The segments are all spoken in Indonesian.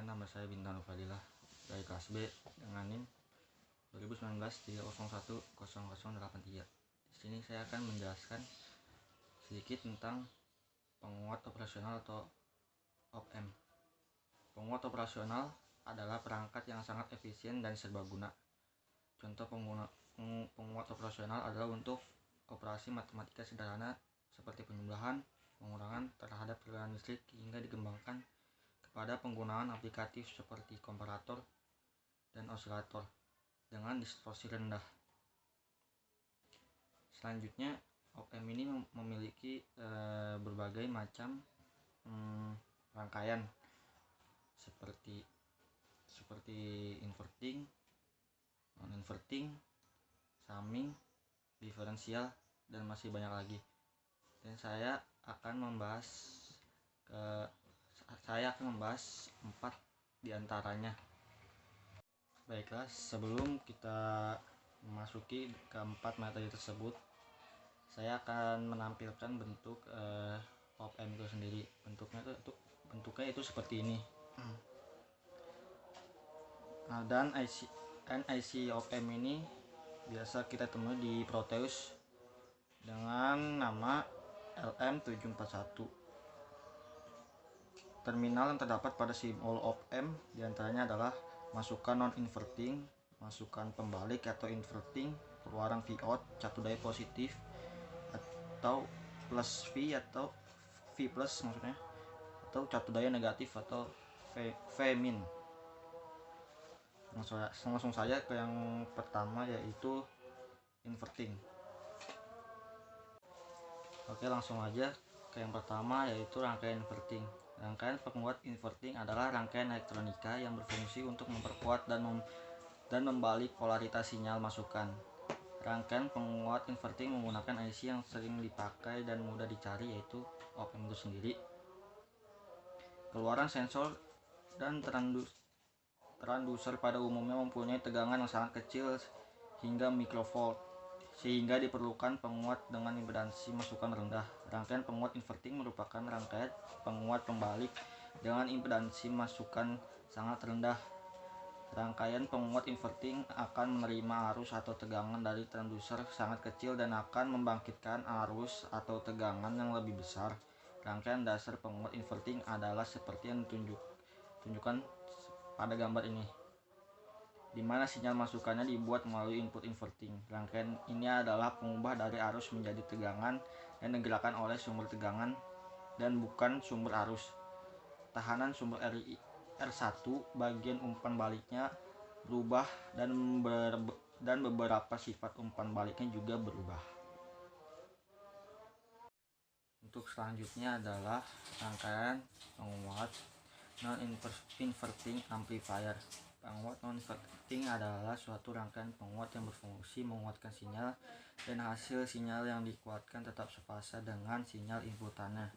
Perkenalkan, nama saya Bintang Fadilah dari kelas B dengan NIM 2019-301-0083. Di sini saya akan menjelaskan sedikit tentang penguat operasional atau OPM. Penguat operasional adalah perangkat yang sangat efisien dan serbaguna. Contoh penguat operasional adalah untuk operasi matematika sederhana seperti penjumlahan, pengurangan terhadap aliran listrik hingga dikembangkan kepada penggunaan aplikatif seperti komparator dan osilator dengan distorsi rendah. Selanjutnya, OPM ini memiliki berbagai macam rangkaian seperti inverting, non-inverting, summing, diferensial, dan masih banyak lagi. Dan saya akan membahas 4 diantaranya. Baiklah, sebelum kita memasuki ke 4 materi tersebut, saya akan menampilkan bentuk OPM itu sendiri. Bentuknya itu seperti ini. Dan IC OPM ini biasa kita temui di Proteus dengan nama LM741. Terminal yang terdapat pada simbol OPM diantaranya adalah masukan non-inverting, masukan pembalik atau inverting, keluaran Vout, catu daya positif atau plus V atau V plus maksudnya, atau catu daya negatif atau V min. Langsung saja ke yang pertama, yaitu inverting. Oke, langsung aja ke yang pertama, yaitu rangkaian inverting. Rangkaian penguat inverting adalah rangkaian elektronika yang berfungsi untuk memperkuat dan membalik polaritas sinyal masukan. Rangkaian penguat inverting menggunakan IC yang sering dipakai dan mudah dicari, yaitu OPM itu sendiri. Keluaran sensor dan transducer pada umumnya mempunyai tegangan yang sangat kecil hingga mikrovolt, sehingga diperlukan penguat dengan impedansi masukan rendah. Rangkaian penguat inverting merupakan rangkaian penguat pembalik dengan impedansi masukan sangat rendah. Rangkaian penguat inverting akan menerima arus atau tegangan dari transducer sangat kecil dan akan membangkitkan arus atau tegangan yang lebih besar. Rangkaian dasar penguat inverting adalah seperti yang ditunjukkan pada gambar ini, di mana sinyal masukannya dibuat melalui input inverting. Rangkaian ini adalah pengubah dari arus menjadi tegangan dan digerakkan oleh sumber tegangan dan bukan sumber arus. Tahanan sumber R1 bagian umpan baliknya berubah dan beberapa sifat umpan baliknya juga berubah. Untuk selanjutnya adalah rangkaian penguat non-inverting amplifier. Penguat non-inverting adalah suatu rangkaian penguat yang berfungsi menguatkan sinyal dan hasil sinyal yang dikuatkan tetap sefase dengan sinyal inputannya.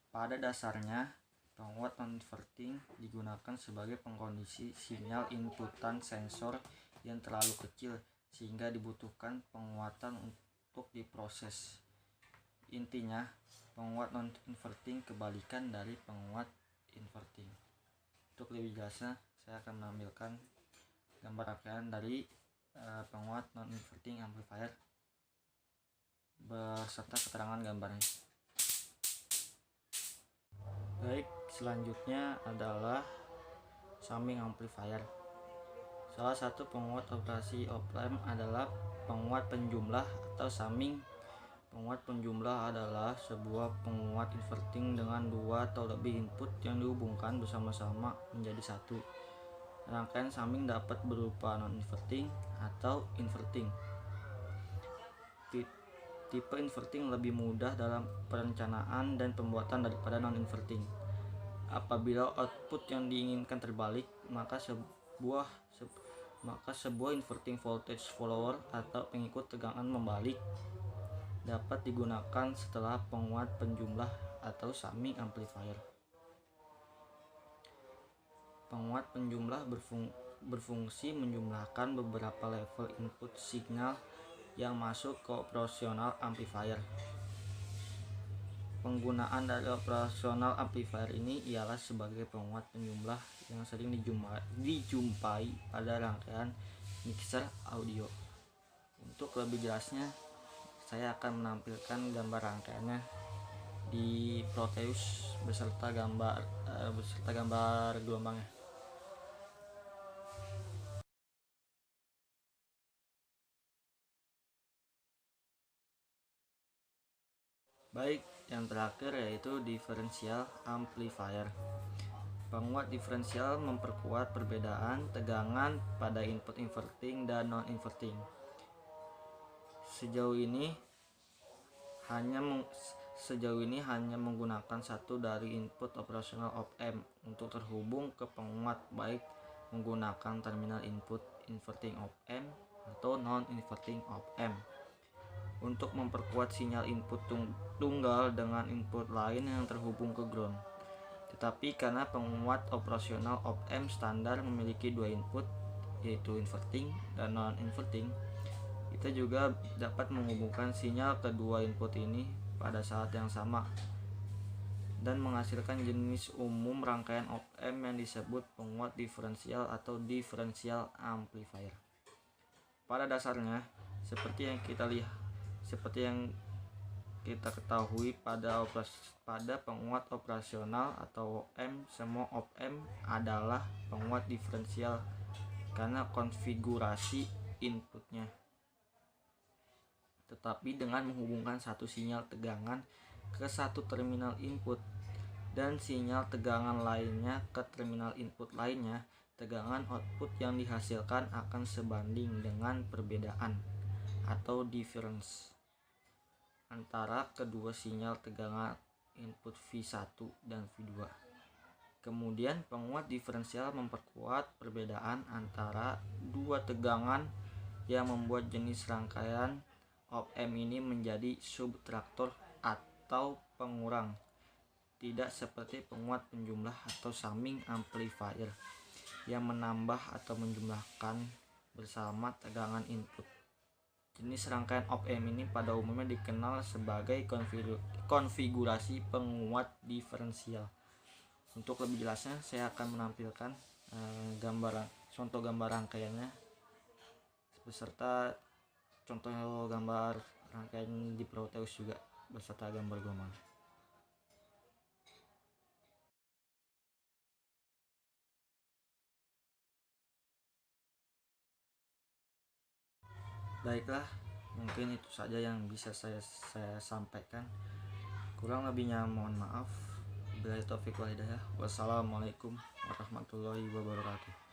Pada dasarnya, penguat non-inverting digunakan sebagai pengkondisi sinyal inputan sensor yang terlalu kecil sehingga dibutuhkan penguatan untuk diproses. Intinya, penguat non-inverting kebalikan dari penguat inverting. Untuk lebih jelasnya, saya akan menampilkan gambar rangkaian dari penguat non-inverting amplifier beserta keterangan gambarnya. Baik, selanjutnya adalah summing amplifier. Salah satu penguat operasi OPM adalah penguat penjumlah atau summing. Penguat penjumlah adalah sebuah penguat inverting dengan 2 atau lebih input yang dihubungkan bersama-sama menjadi satu. Rangkaian summing dapat berupa non-inverting atau inverting. Tipe inverting lebih mudah dalam perencanaan dan pembuatan daripada non-inverting. Apabila output yang diinginkan terbalik, maka sebuah inverting voltage follower atau pengikut tegangan membalik dapat digunakan setelah penguat penjumlah atau summing amplifier. Penguat penjumlah berfungsi menjumlahkan beberapa level input signal yang masuk ke operasional amplifier. Penggunaan dari operasional amplifier ini ialah sebagai penguat penjumlah yang sering dijumpai pada rangkaian mixer audio. Untuk lebih jelasnya, saya akan menampilkan gambar rangkaiannya di Proteus beserta gambar gelombangnya. Baik, yang terakhir yaitu differential amplifier. Penguat diferensial memperkuat perbedaan tegangan pada input inverting dan non-inverting. Sejauh ini hanya menggunakan satu dari input operasional op-amp untuk terhubung ke penguat, baik menggunakan terminal input inverting op-amp atau non-inverting op-amp. Untuk memperkuat sinyal input tunggal dengan input lain yang terhubung ke ground. Tetapi karena penguat operasional op-amp standar memiliki dua input, yaitu inverting dan non-inverting, kita juga dapat menghubungkan sinyal kedua input ini pada saat yang sama dan menghasilkan jenis umum rangkaian op-amp yang disebut penguat diferensial atau differential amplifier. Pada dasarnya, seperti yang kita ketahui pada penguat operasional atau op-amp, semua op-amp adalah penguat diferensial karena konfigurasi inputnya, tetapi dengan menghubungkan satu sinyal tegangan ke satu terminal input dan sinyal tegangan lainnya ke terminal input lainnya, tegangan output yang dihasilkan akan sebanding dengan perbedaan atau difference antara kedua sinyal tegangan input V1 dan V2. Kemudian penguat diferensial memperkuat perbedaan antara dua tegangan yang membuat jenis rangkaian op-amp ini menjadi subtraktor atau pengurang, tidak seperti penguat penjumlah atau summing amplifier yang menambah atau menjumlahkan bersama tegangan input. Jenis rangkaian op-amp ini pada umumnya dikenal sebagai konfigurasi penguat diferensial. Untuk lebih jelasnya, saya akan menampilkan contoh gambar rangkaiannya beserta contoh gambar rangkaian di Proteus juga beserta gambar gelombang. Baiklah, mungkin itu saja yang bisa saya sampaikan. Kurang lebihnya mohon maaf. Billahi taufiq wal hidayah. Wassalamualaikum warahmatullahi wabarakatuh.